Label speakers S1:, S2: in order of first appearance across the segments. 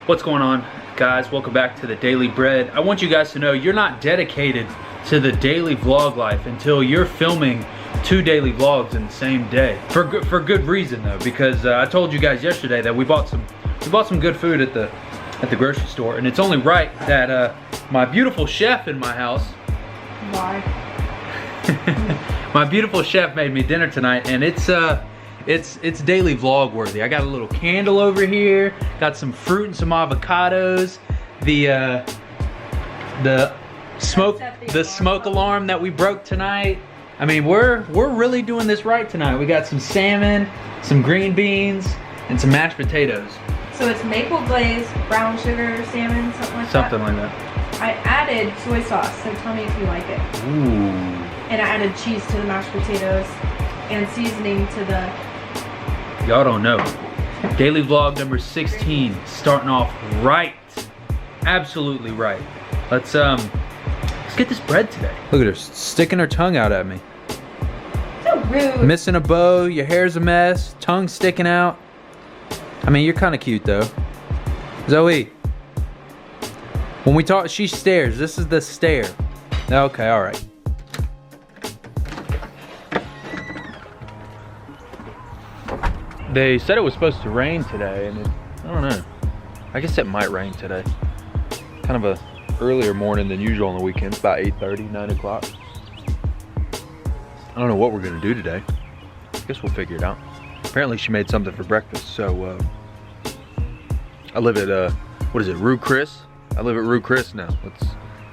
S1: What's going on, guys? Welcome back to the Daily Bread. I want you guys to know you're not dedicated to the daily vlog life until you're filming 2 daily vlogs in the same day. For good reason though, because I told you guys yesterday that we bought some good food at the grocery store, and it's only right that my beautiful chef in my house.
S2: Why?
S1: My beautiful chef made me dinner tonight, and it's daily vlog worthy. I got a little candle over here, got some fruit and some avocados, the smoke alarm that we broke tonight. I mean, we're really doing this right tonight. We got some salmon, some green beans, and some mashed potatoes.
S2: So it's maple glaze, brown sugar, salmon, something like that?
S1: Something like that.
S2: I added soy sauce, so tell me if you like it.
S1: Ooh.
S2: And I added cheese to the mashed potatoes and seasoning to the...
S1: Y'all don't know. Daily vlog number 16, starting off right. Absolutely right. Let's get this bread today. Look at her sticking her tongue out at me.
S2: So rude.
S1: Missing a bow, your hair's a mess, tongue sticking out. I mean, you're kind of cute though. Zoe. When we talk, she stares. This is the stare. Okay, all right. They said it was supposed to rain today, and I don't know. I guess it might rain today. Kind of a earlier morning than usual on the weekends, about 8:30, 9 o'clock. I don't know what we're gonna do today. I guess we'll figure it out. Apparently she made something for breakfast, so I live at what is it, Rue Chris? I live at Rue Chris now.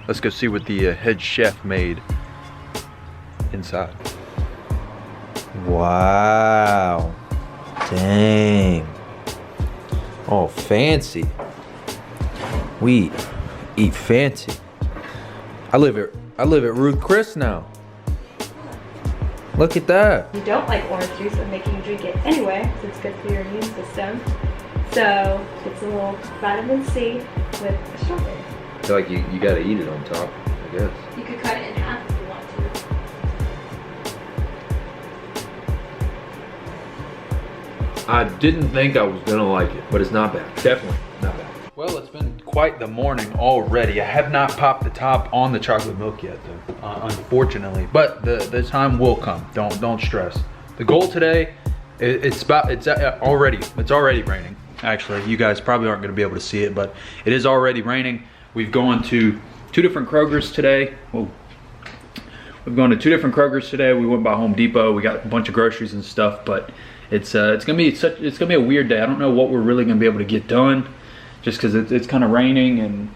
S1: Let's go see what the head chef made inside. Wow. Dang. Oh, fancy. We eat fancy. I live at Ruth Chris now. Look at that.
S2: You don't like orange juice, I'm making you drink it anyway, because it's good for your immune system. So it's a little vitamin C with a strawberry.
S3: I feel like you gotta eat it on top, I guess.
S2: You could cut it in half if you want to.
S3: I didn't think I was gonna like it, but it's not bad. Definitely not bad.
S1: Well, it's been quite the morning already. I have not popped the top on the chocolate milk yet, though, unfortunately. But the time will come. Don't stress. The goal today, it's already raining. Actually, you guys probably aren't going to be able to see it, but it is already raining. We've gone to 2 different Krogers today. Whoa. We've gone to 2 different Krogers today. We went by Home Depot. We got a bunch of groceries and stuff, but it's gonna be a weird day. I don't know what we're really gonna be able to get done, just because it's kind of raining, and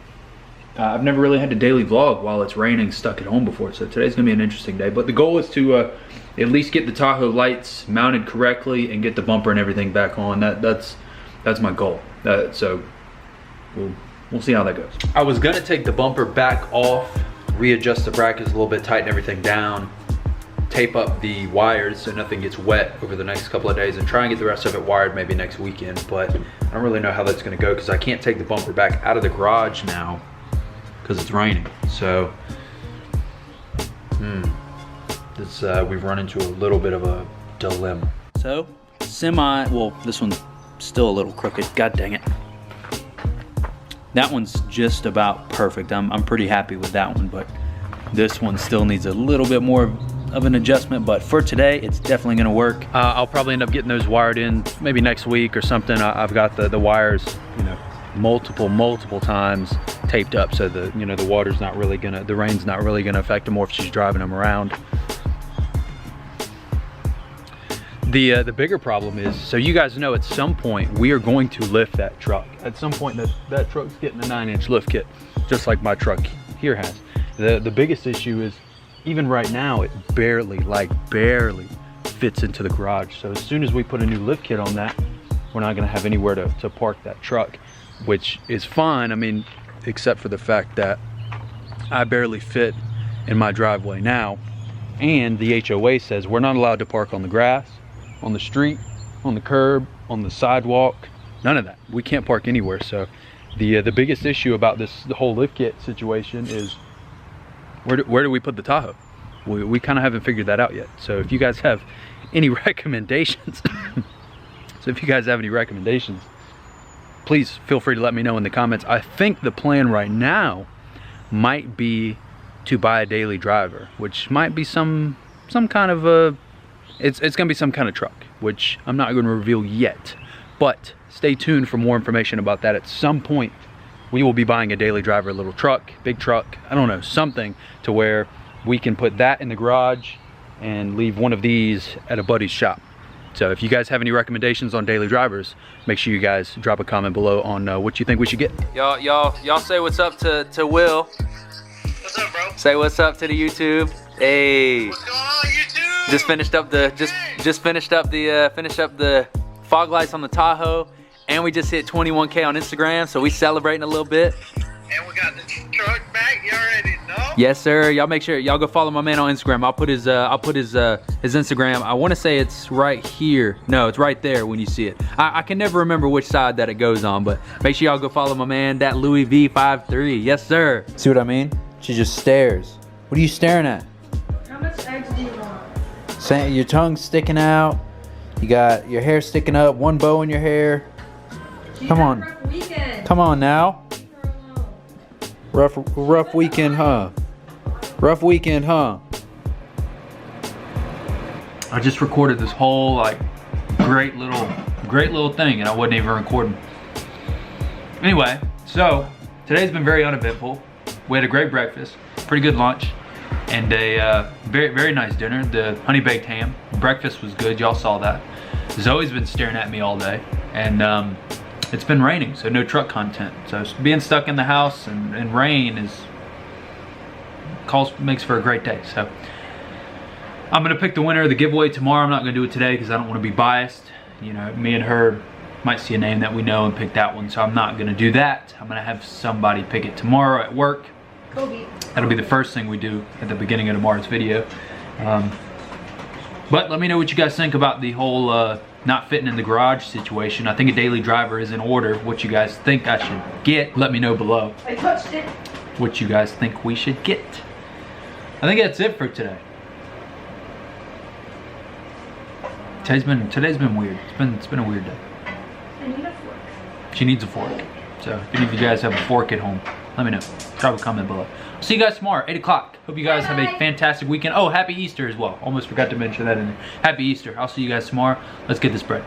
S1: I've never really had to daily vlog while it's raining stuck at home before. So today's gonna be an interesting day. But the goal is to at least get the Tahoe lights mounted correctly and get the bumper and everything back on. That's my goal. So we'll see how that goes. I was gonna take the bumper back off, readjust the brackets a little bit, tighten everything down, tape up the wires so nothing gets wet over the next couple of days, and try and get the rest of it wired maybe next weekend. But I don't really know how that's gonna go, because I can't take the bumper back out of the garage now because it's raining. So we've run into a little bit of a dilemma. So well, this one's still a little crooked, god dang it. That one's just about perfect. I'm pretty happy with that one, but this one still needs a little bit more of an adjustment. But for today, it's definitely gonna work. I'll probably end up getting those wired in maybe next week or something. I've got the wires, multiple times taped up, so the water's not really gonna, the rain's not really gonna affect them, or if she's driving them around. The bigger problem is, so you guys know, at some point we are going to lift that truck. At some point that truck's getting a 9-inch lift kit, just like my truck here has. The biggest issue is, even right now, it barely fits into the garage. So as soon as we put a new lift kit on that, we're not gonna have anywhere to park that truck, which is fine. I mean, except for the fact that I barely fit in my driveway now, and the HOA says we're not allowed to park on the grass, on the street, on the curb, on the sidewalk, none of that. We can't park anywhere. So the biggest issue about the whole lift kit situation is, where do we put the Tahoe? We kind of haven't figured that out yet. So if you guys have any recommendations, please feel free to let me know in the comments. I think the plan right now might be to buy a daily driver, which might be some kind of a, it's gonna be some kind of truck, which I'm not gonna reveal yet, but stay tuned for more information about that. At some point we will be buying a daily driver, little truck, big truck, I don't know, something to where we can put that in the garage and leave one of these at a buddy's shop. So if you guys have any recommendations on daily drivers, make sure you guys drop a comment below on what you think we should get. Y'all say what's up to Will.
S4: What's up, bro?
S1: Say what's up to the YouTube. Hey.
S4: What's going on, YouTube?
S1: Just finished up the finished up the fog lights on the Tahoe, and we just hit 21K on Instagram, so we celebrating a little bit.
S4: And we got the truck back. You already know.
S1: Yes, sir. Y'all make sure y'all go follow my man on Instagram. I'll put his Instagram. I want to say it's right here. No, it's right there when you see it. I can never remember which side that it goes on, but make sure y'all go follow my man, that Louis V53. Yes, sir. See what I mean? She just stares. What are you staring at?
S2: How much eggs do you want?
S1: Your tongue's sticking out. You got your hair sticking up. One bow in your hair. Come on.
S2: Rough weekend.
S1: Come on now. Rough weekend, huh? Rough weekend, huh? I just recorded this whole like great little thing, and I wasn't even recording. Anyway, so today's been very uneventful. We had a great breakfast, pretty good lunch, and a very nice dinner. The honey baked ham. Breakfast was good. Y'all saw that. Zoe's been staring at me all day, and it's been raining, so no truck content. So being stuck in the house and rain makes for a great day. So I'm gonna pick the winner of the giveaway tomorrow. I'm not gonna do it today because I don't want to be biased. You know, me and her might see a name that we know and pick that one, so I'm not gonna do that. I'm gonna have somebody pick it tomorrow at work.
S2: CODY.
S1: That'll be the first thing we do at the beginning of tomorrow's video. But let me know what you guys think about the whole not fitting in the garage situation. I think a daily driver is in order. What you guys think I should get, let me know below.
S2: I touched it.
S1: What you guys think we should get. I think that's it for today. Today's been weird. It's been a weird day.
S2: I need a fork.
S1: She needs a fork. So if any of you guys have a fork at home, let me know. Drop a comment below. See you guys tomorrow, 8 o'clock. Hope you guys have a fantastic weekend. Oh, happy Easter as well. Almost forgot to mention that in there. Happy Easter. I'll see you guys tomorrow. Let's get this bread.